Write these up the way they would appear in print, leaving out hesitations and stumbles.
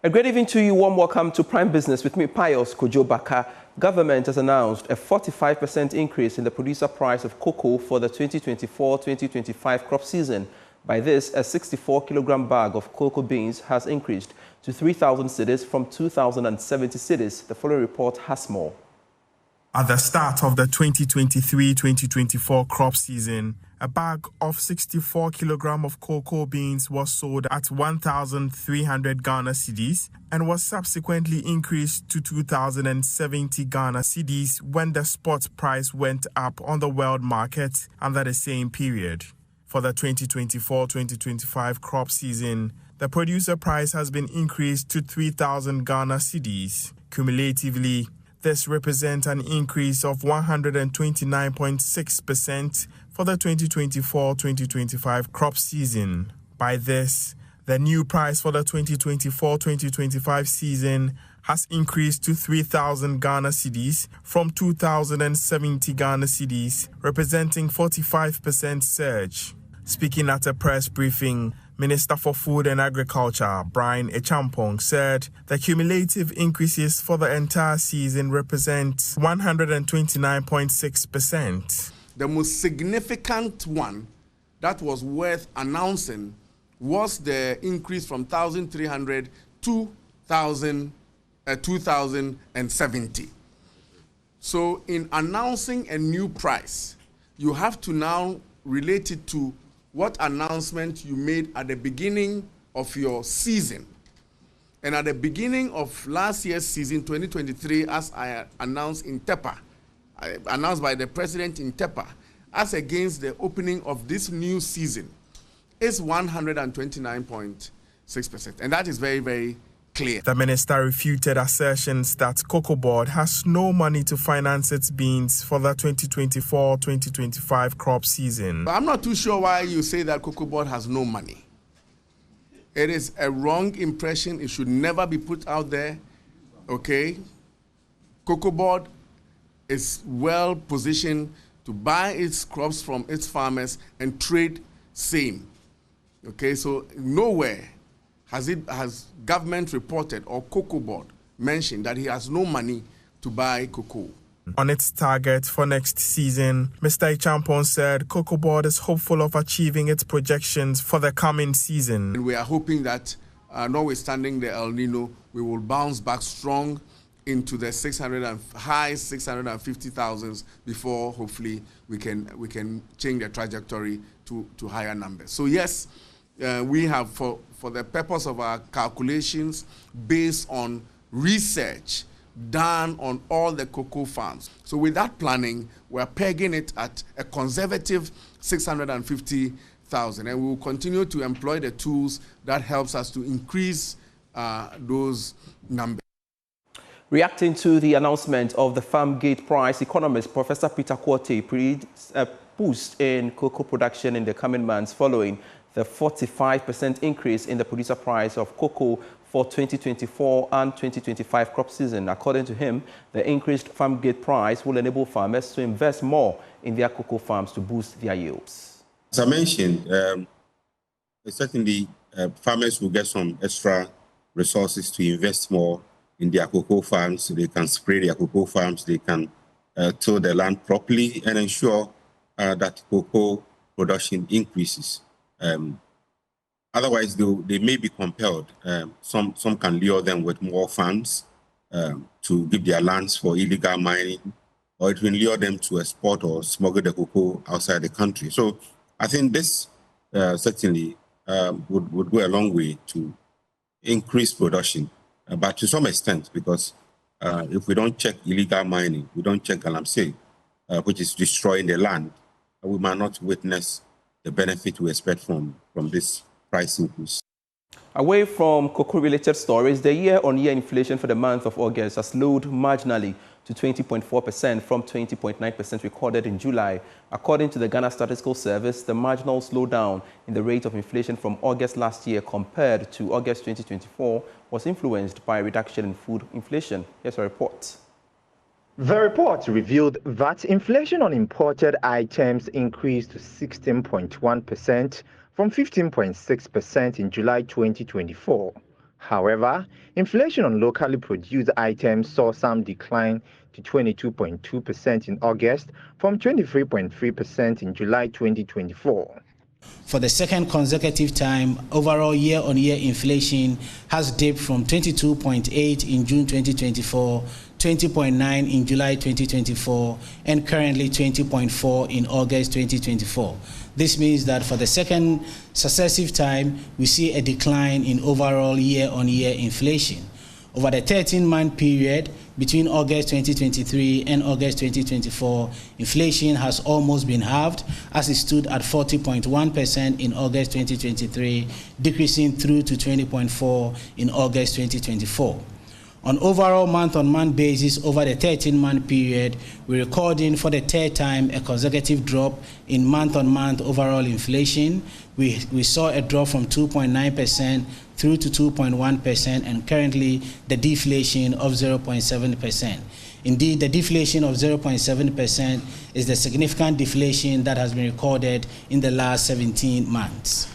A great evening to you. Warm welcome to Prime Business with me, Pius Kojo Baka. Government has announced a 45% increase in the producer price of cocoa for the 2024-2025 crop season. By this, a 64-kilogram bag of cocoa beans has increased to 3,000 cedis from 2,070 cedis. The following report has more. At the start of the 2023-2024 crop season, a bag of 64 kilograms of cocoa beans was sold at 1,300 Ghana cedis and was subsequently increased to 2,070 Ghana cedis when the spot price went up on the world market under the same period. For the 2024-2025 crop season, the producer price has been increased to 3,000 Ghana cedis. Cumulatively, this represents an increase of 129.6% for the 2024-2025 crop season. By this, the new price for the 2024-2025 season has increased to 3,000 Ghana cedis from 2,070 Ghana cedis, representing 45% surge. Speaking at a press briefing, Minister for Food and Agriculture, Brian Echampong, said the cumulative increases for the entire season represent 129.6%. The most significant one that was worth announcing was the increase from 1,300 to 2,070. So in announcing a new price, you have to now relate it to what announcement you made at the beginning of your season. And at the beginning of last year's season, 2023, as I announced in TEPA, announced by the president in TEPA, as against the opening of this new season, is 129.6%. And that is very, very clear. The minister refuted assertions that Cocoa Board has no money to finance its beans for the 2024-2025 crop season. I'm not too sure why you say that Cocoa Board has no money. It is a wrong impression. It should never be put out there. Okay? Cocoa Board is well positioned to buy its crops from its farmers and trade same. Okay? So nowhere has government reported or Cocoa Board mentioned that he has no money to buy cocoa. On its target for next season, Mr. Echampong said Cocoa Board is hopeful of achieving its projections for the coming season. And we are hoping that, notwithstanding the El Nino, we will bounce back strong into the high 650,000s before hopefully we can change the trajectory to higher numbers. So yes, we have, for the purpose of our calculations, based on research done on all the cocoa farms. So with that planning, we're pegging it at a conservative 650,000, and we will continue to employ the tools that helps us to increase those numbers. Reacting to the announcement of the farm gate price, economist Professor Peter Quartey predicts a boost in cocoa production in the coming months following the 45% increase in the producer price of cocoa for 2024 and 2025 crop season. According to him, the increased farm gate price will enable farmers to invest more in their cocoa farms to boost their yields. As I mentioned, certainly farmers will get some extra resources to invest more in their cocoa farms. They can spray their cocoa farms, they can till the land properly and ensure that cocoa production increases. Otherwise, they may be compelled. Some can lure them with more funds to give their lands for illegal mining, or it will lure them to export or smuggle the cocoa outside the country. So I think this certainly would go a long way to increase production, but to some extent, because if we don't check illegal mining, we don't check galamsey, which is destroying the land, we might not witness the benefit we expect from this price increase. Away from cocoa-related stories, the year-on-year inflation for the month of August has slowed marginally to 20.4% from 20.9% recorded in July. According to the Ghana Statistical Service, the marginal slowdown in the rate of inflation from August last year compared to August 2024 was influenced by a reduction in food inflation. Here's a report. The report revealed that inflation on imported items increased to 16.1% from 15.6% in July 2024. However, inflation on locally produced items saw some decline to 22.2% in August from 23.3% in July 2024. For the second consecutive time, overall year-on-year inflation has dipped from 22.8 in June 2024, 20.9 in July 2024, and currently 20.4 in August 2024. This means that for the second successive time, we see a decline in overall year-on-year inflation. Over the 13-month period between August 2023 and August 2024, inflation has almost been halved as it stood at 40.1% in August 2023, decreasing through to 20.4% in August 2024. On overall month-on-month basis over the 13-month period, we're recording for the third time a consecutive drop in month-on-month overall inflation. We saw a drop from 2.9% through to 2.1%, and currently the deflation of 0.7%. Indeed, the deflation of 0.7% is the significant deflation that has been recorded in the last 17 months.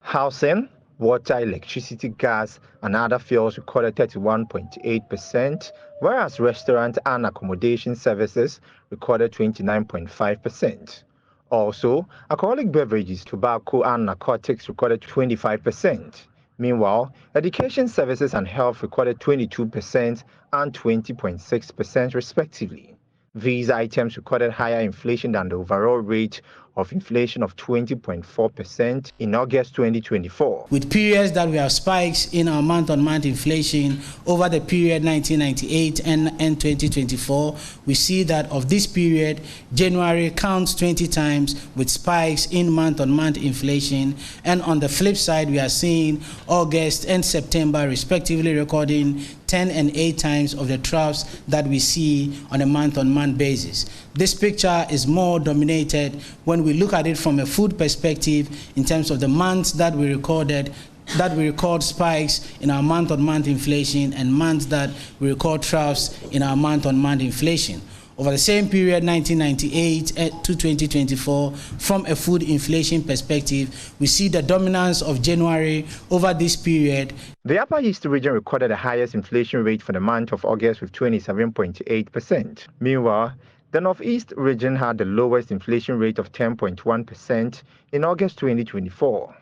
Housing, water, electricity, gas, and other fuels recorded 31.8%, whereas restaurant and accommodation services recorded 29.5%. Also, alcoholic beverages, tobacco, and narcotics recorded 25%. Meanwhile, education services and health recorded 22% and 20.6% respectively. These items recorded higher inflation than the overall rate of inflation of 20.4% in August 2024. With periods that we have spikes in our month-on-month inflation over the period 1998 and 2024, we see that of this period, January counts 20 times with spikes in month-on-month inflation, and on the flip side, we are seeing August and September respectively recording 10 and 8 times of the troughs that we see on a month-on-month basis. This picture is more dominated when we look at it from a food perspective in terms of the months that we record spikes in our month-on-month inflation and months that we record troughs in our month-on-month inflation. Over the same period, 1998 to 2024, from a food inflation perspective, we see the dominance of January over this period. The Upper East region recorded the highest inflation rate for the month of August with 27.8%. Meanwhile, the Northeast region had the lowest inflation rate of 10.1% in August 2024.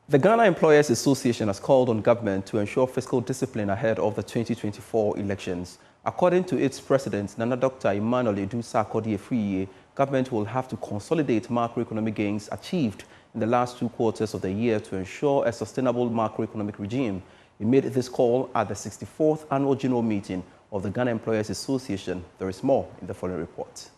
The Ghana Employers Association has called on government to ensure fiscal discipline ahead of the 2024 elections. According to its president, Nana Dr. Emmanuel Edu Sarkodie, government will have to consolidate macroeconomic gains achieved in the last 2 quarters of the year to ensure a sustainable macroeconomic regime. He made this call at the 64th annual general meeting of the Ghana Employers Association. There is more in the following report.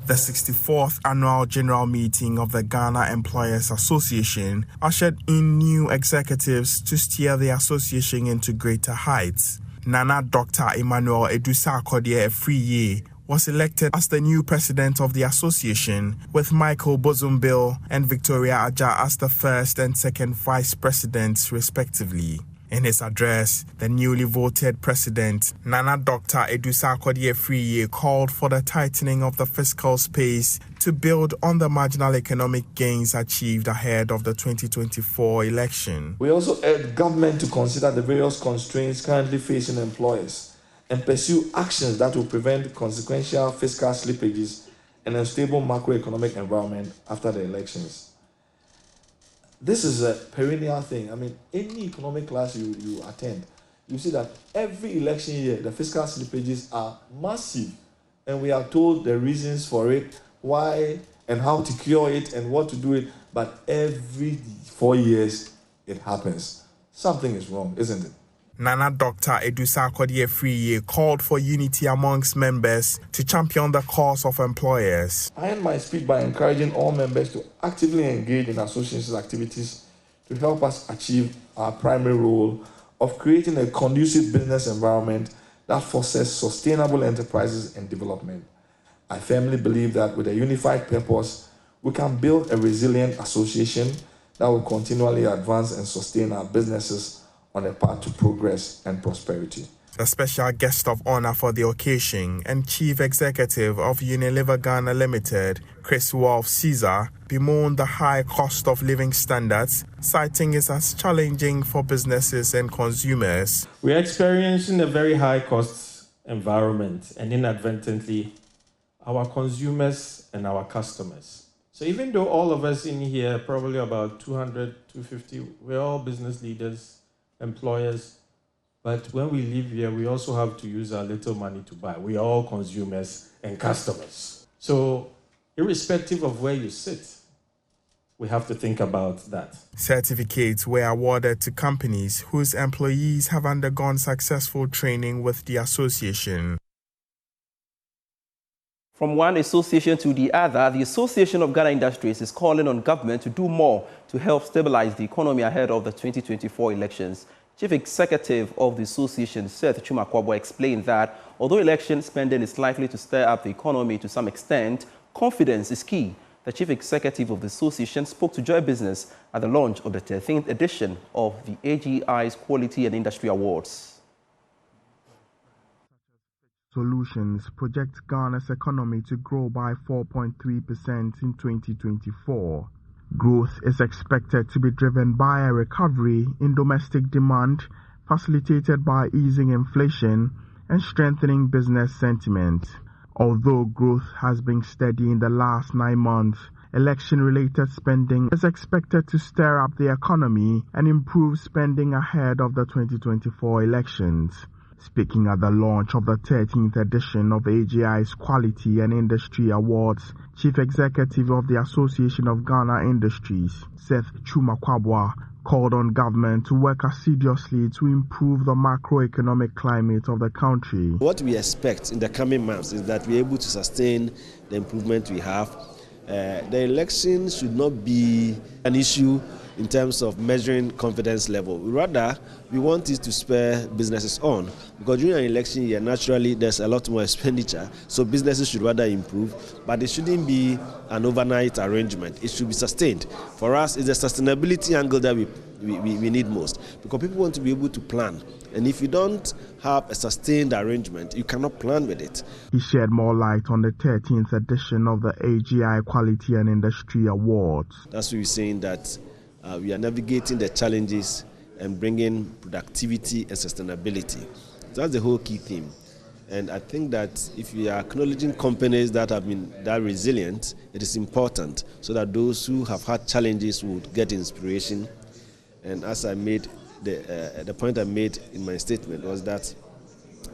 The 64th annual general meeting of the Ghana Employers Association ushered in new executives to steer the association into greater heights. Nana Dr. Emmanuel Edu Sarkodie was elected as the new president of the association, with Michael Bozumbil and Victoria Aja as the first and second vice presidents, respectively. In his address, the newly voted president, Nana Dr. Edu Sarkodie called for the tightening of the fiscal space to build on the marginal economic gains achieved ahead of the 2024 election. We also urge government to consider the various constraints currently facing employers and pursue actions that will prevent consequential fiscal slippages and a stable macroeconomic environment after the elections. This is a perennial thing. I mean, any economic class you attend, you see that every election year, the fiscal slippages are massive. And we are told the reasons for it, why and how to cure it and what to do it. But every 4 years, it happens. Something is wrong, isn't it? Nana Dr. Edu Sarkodie called for unity amongst members to champion the cause of employers. I end my speech by encouraging all members to actively engage in association activities to help us achieve our primary role of creating a conducive business environment that fosters sustainable enterprises and development. I firmly believe that with a unified purpose, we can build a resilient association that will continually advance and sustain our businesses on a path to progress and prosperity. The special guest of honor for the occasion and chief executive of Unilever Ghana Limited, Chris Wolf Caesar, bemoaned the high cost of living standards, citing it as challenging for businesses and consumers. We are experiencing a very high cost environment and inadvertently our consumers and our customers. So even though all of us in here, probably about 200, 250, we're all business leaders, employers, but when we live here, we also have to use our little money to buy. We are all consumers and customers. So irrespective of where you sit, we have to think about that. Certificates were awarded to companies whose employees have undergone successful training with the association. From one association to the other, the Association of Ghana Industries is calling on government to do more to help stabilize the economy ahead of the 2024 elections. Chief Executive of the association, Seth Chumakwabwa, explained that although election spending is likely to stir up the economy to some extent, confidence is key. The Chief Executive of the association spoke to Joy Business at the launch of the 13th edition of the AGI's Quality and Industry Awards. Solutions project Ghana's economy to grow by 4.3% in 2024. Growth is expected to be driven by a recovery in domestic demand, facilitated by easing inflation and strengthening business sentiment. Although growth has been steady in the last 9 months, election-related spending is expected to stir up the economy and improve spending ahead of the 2024 elections. Speaking at the launch of the 13th edition of AGI's Quality and Industry Awards, Chief Executive of the Association of Ghana Industries, Seth Chumakwabwa, called on government to work assiduously to improve the macroeconomic climate of the country. What we expect in the coming months is that we're able to sustain the improvement we have. The election should not be an issue in terms of measuring confidence level. Rather, we want it to spur businesses on, because during an election year, naturally, there's a lot more expenditure, so businesses should rather improve, but it shouldn't be an overnight arrangement. It should be sustained. For us, it's the sustainability angle that we need most, because people want to be able to plan, and if you don't have a sustained arrangement, you cannot plan with it. He shed more light on the 13th edition of the AGI Quality and Industry Awards. That's what we're saying, that we are navigating the challenges and bringing productivity and sustainability. That's the whole key theme. And I think that if we are acknowledging companies that have been that resilient, it is important so that those who have had challenges would get inspiration. And as I made, the point I made in my statement was that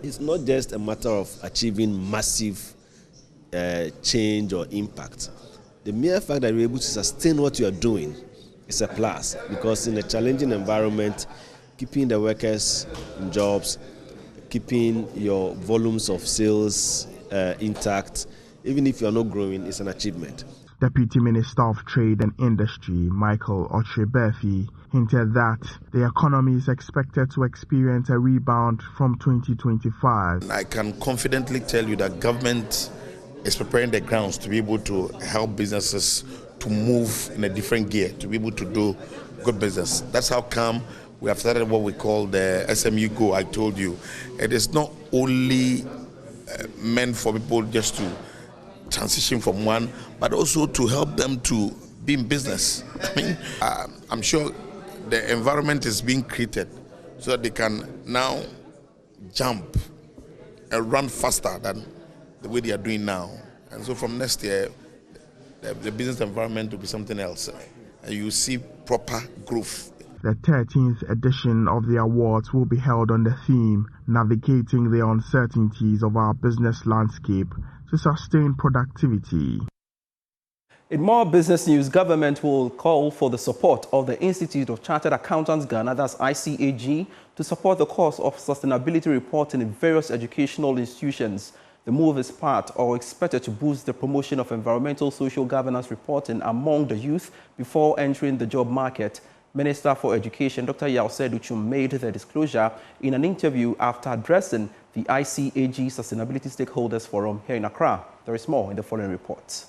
it's not just a matter of achieving massive change or impact. The mere fact that you're able to sustain what you are doing is a plus, because in a challenging environment, keeping the workers in jobs, keeping your volumes of sales intact, even if you're not growing, is an achievement. Deputy Minister of Trade and Industry, Michael Otrebefi, hinted that the economy is expected to experience a rebound from 2025. I can confidently tell you that government is preparing the grounds to be able to help businesses to move in a different gear, to be able to do good business. That's how come we have started what we call the SME Go, I told you. It is not only meant for people just to transition from one, but also to help them to be in business. I mean, I'm sure the environment is being created so that they can now jump and run faster than the way they are doing now. And so from next year, the business environment will be something else, and you see proper growth. The 13th edition of the awards will be held on the theme, Navigating the Uncertainties of Our Business Landscape to Sustain Productivity. In more business news, government will call for the support of the Institute of Chartered Accountants Ghana, that's ICAG, to support the course of sustainability reporting in various educational institutions. The move is part or expected to boost the promotion of environmental social governance reporting among the youth before entering the job market. Minister for Education, Dr. Yao Duchum, made the disclosure in an interview after addressing the ICAG Sustainability Stakeholders Forum here in Accra. There is more in the following report.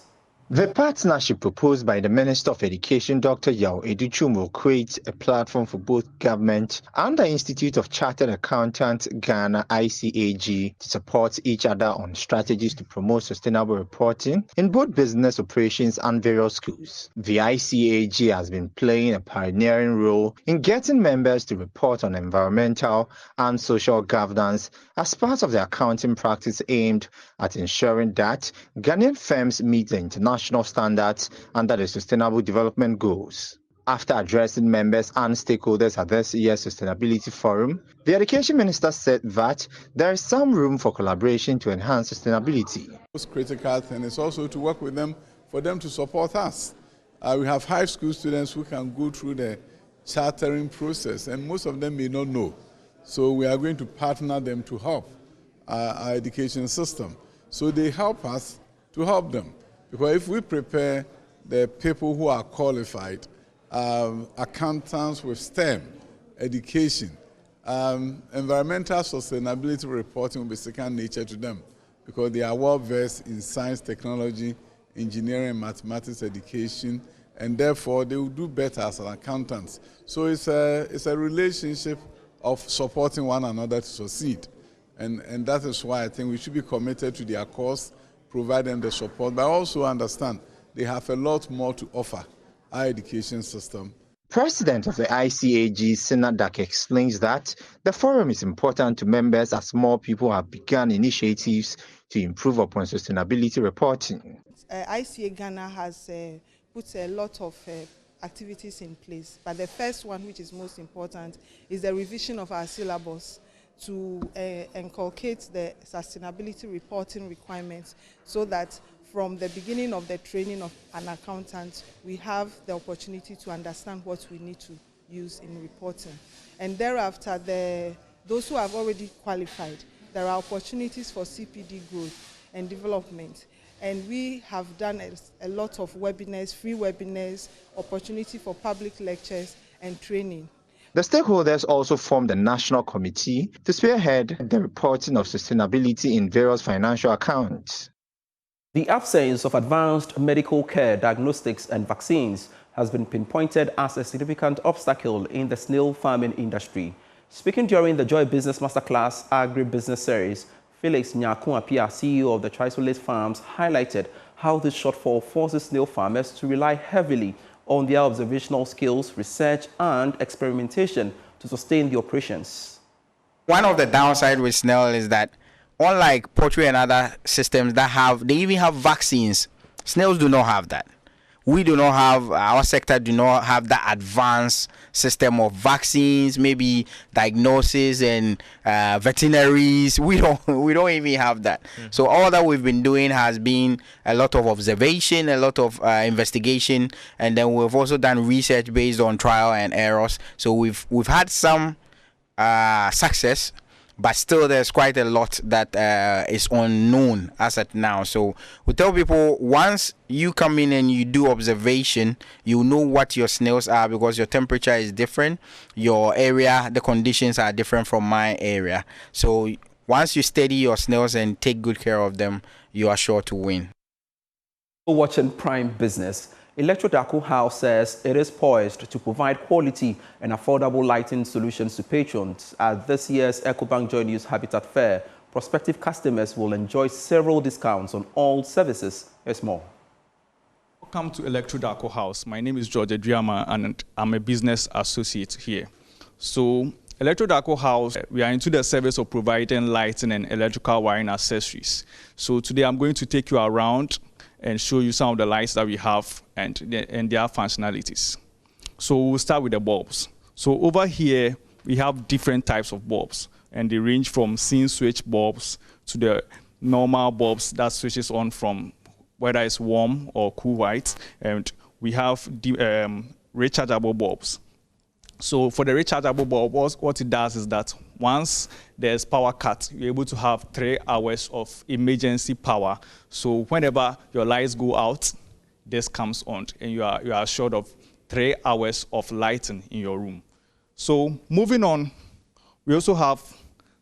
The partnership proposed by the Minister of Education, Dr. Yao Educhum, will create a platform for both government and the Institute of Chartered Accountants Ghana (ICAG) to support each other on strategies to promote sustainable reporting in both business operations and various schools. The ICAG has been playing a pioneering role in getting members to report on environmental and social governance as part of the accounting practice aimed at ensuring that Ghanaian firms meet the international standards under the Sustainable Development Goals. After addressing members and stakeholders at this year's Sustainability Forum, the Education Minister said that there is some room for collaboration to enhance sustainability. The most critical thing is also to work with them for them to support us. We have high school students who can go through the chartering process, and most of them may not know. So we are going to partner them to help our education system. So they help us to help them. Because if we prepare the people who are qualified, accountants with STEM, education, environmental sustainability reporting will be second nature to them because they are well versed in science, technology, engineering, mathematics, education, and therefore they will do better as accountants. So it's a relationship of supporting one another to succeed. And that is why I think we should be committed to their cause, provide them the support, but also understand they have a lot more to offer our education system. President of the ICAG, Sina Dak, explains that the forum is important to members as more people have begun initiatives to improve upon sustainability reporting. ICA Ghana has put a lot of activities in place, but the first one, which is most important, is the revision of our syllabus to inculcate the sustainability reporting requirements so that from the beginning of the training of an accountant, we have the opportunity to understand what we need to use in reporting. And thereafter, those who have already qualified, there are opportunities for CPD growth and development. And we have done a lot of webinars, free webinars, opportunity for public lectures and training. The stakeholders also formed a national committee to spearhead the reporting of sustainability in various financial accounts. The absence of advanced medical care, diagnostics and vaccines has been pinpointed as a significant obstacle in the snail farming industry. Speaking during the Joy Business Masterclass Agribusiness Series, Felix Nyakuapia, CEO of the Trisolate Farms, highlighted how this shortfall forces snail farmers to rely heavily on their observational skills, research and experimentation to sustain the operations. One of the downsides with snail is that unlike poultry and other systems that they even have vaccines, snails do not have that. We do not have, our sector do not have that advanced system of vaccines, maybe diagnosis and veterinaries. We don't even have that. So all that we've been doing has been a lot of observation, a lot of investigation, and then we've also done research based on trial and errors. So we've had some success, but still there's quite a lot that is unknown as at now. So we tell people, once you come in and you do observation, you know what your snails are because your temperature is different, your area, the conditions are different from my area. So once you study your snails and take good care of them, you are sure to win. Watching Prime Business, Electro Daco House says it is poised to provide quality and affordable lighting solutions to patrons. At this year's EcoBank Joy News Habitat Fair, prospective customers will enjoy several discounts on all services. There's more. Welcome to Electro Daco House. My name is George Adriama and I'm a business associate here. So Electro Daco House, we are into the service of providing lighting and electrical wiring accessories. So today I'm going to take you around and show you some of the lights that we have and their functionalities. So we'll start with the bulbs. So over here, we have different types of bulbs, and they range from scene switch bulbs to the normal bulbs that switches on from whether it's warm or cool white, and we have rechargeable bulbs. So for the rechargeable bulb, what it does is that once there's power cut, you're able to have 3 hours of emergency power. So whenever your lights go out, this comes on, and you are assured of 3 hours of lighting in your room. So moving on, we also have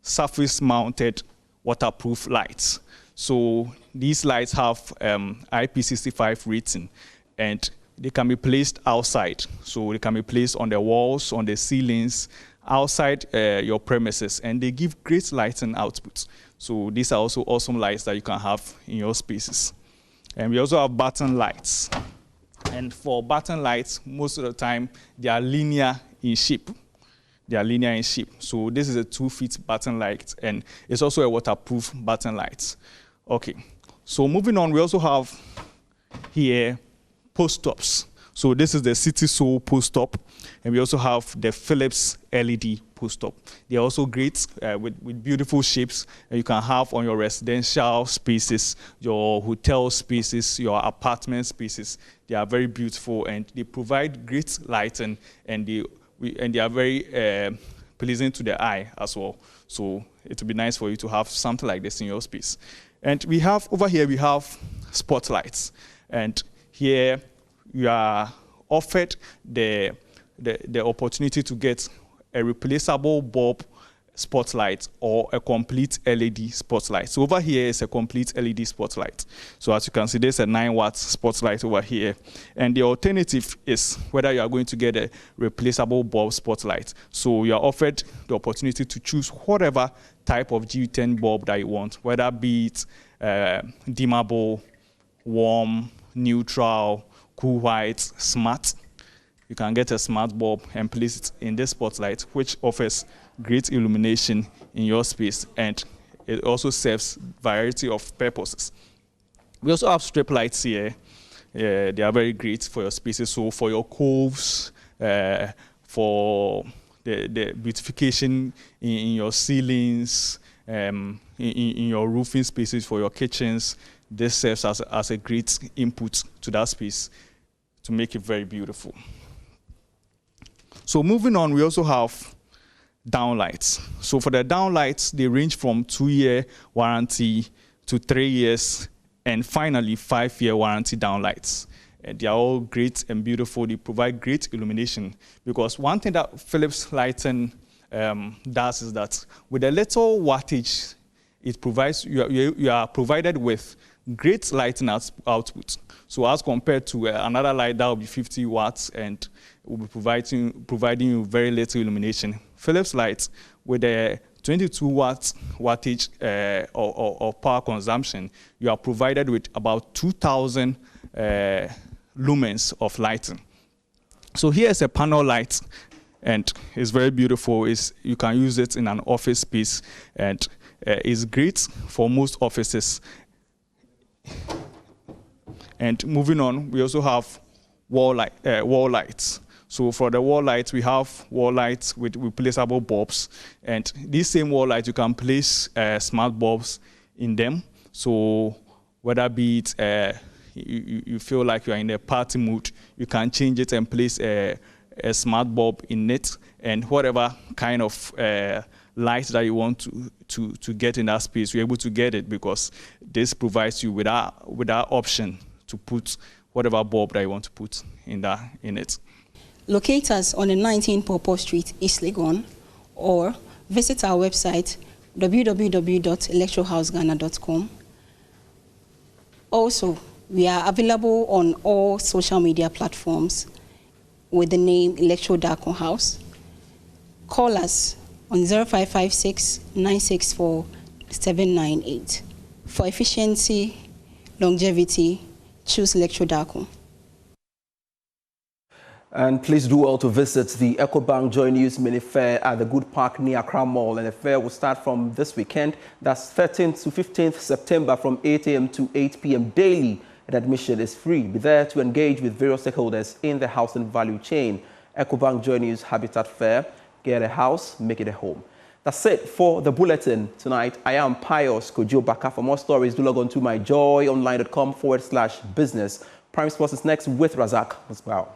surface-mounted waterproof lights. So these lights have IP65 rating, and they can be placed outside. So they can be placed on the walls, on the ceilings, outside your premises, and they give great lighting output. So these are also awesome lights that you can have in your spaces. And we also have button lights. And for button lights, most of the time, they are linear in shape. They are linear in shape. So this is a 2-foot button light, and it's also a waterproof button light. Okay, so moving on, we also have here post stops. So this is the City Sol post stop, and we also have the Philips LED post stop. They're also great with beautiful shapes that you can have on your residential spaces, your hotel spaces, your apartment spaces. They are very beautiful, and they provide great lighting, and they are very pleasing to the eye as well. So it would be nice for you to have something like this in your space. And we have, over here, we have spotlights. And here you are offered the opportunity to get a replaceable bulb spotlight or a complete LED spotlight. So over here is a complete LED spotlight. So as you can see, there's a 9-watt spotlight over here. And the alternative is whether you are going to get a replaceable bulb spotlight. So you are offered the opportunity to choose whatever type of G10 bulb that you want, whether be it dimmable, warm, neutral, cool white, smart. You can get a smart bulb and place it in this spotlight, which offers great illumination in your space, and it also serves a variety of purposes. We also have strip lights here. They are very great for your spaces. So for your coves, for the beautification in your ceilings, in your roofing spaces, for your kitchens, this serves as a great input to that space to make it very beautiful. So moving on, we also have downlights. So for the downlights, they range from 2-year warranty to 3 years, and finally 5-year warranty downlights. And they are all great and beautiful. They provide great illumination, because one thing that Philips lighting does is that with a little wattage, it provides you are provided with great lighting output. So as compared to another light that will be 50 watts and will be providing you very little illumination, Philips lights with a 22 wattage or power consumption, you are provided with about 2,000 lumens of lighting. So here's a panel light, and it's very beautiful. You can use it in an office space, and it's great for most offices. And moving on, we also have wall lights. So for the wall lights, we have wall lights with replaceable bulbs. And these same wall lights, you can place smart bulbs in them. So whether be it you feel like you are in a party mood, you can change it and place a smart bulb in it. And whatever kind of light that you want to get in that space, you're able to get it, because this provides you with that option to put whatever bulb that you want to put in it. Locate us on the 19 Pawpaw Street, East Legon, or visit our website www.electrohouseghana.com. Also, we are available on all social media platforms with the name Electro Darko House. Call us on 0556 964 798. For efficiency, longevity, choose Electro Darko. And please do well to visit the EcoBank Joy News Mini Fair at the Good Park near Accra Mall. And the fair will start from this weekend. That's 13th to 15th September from 8 a.m. to 8 p.m. daily. And admission is free. Be there to engage with various stakeholders in the housing value chain. EcoBank Joy News Habitat Fair. Get a house, make it a home. That's it for the bulletin tonight. I am Pius Kojo Baka. For more stories, do log on to myjoyonline.com/business. Prime Sports is next with Razak as well.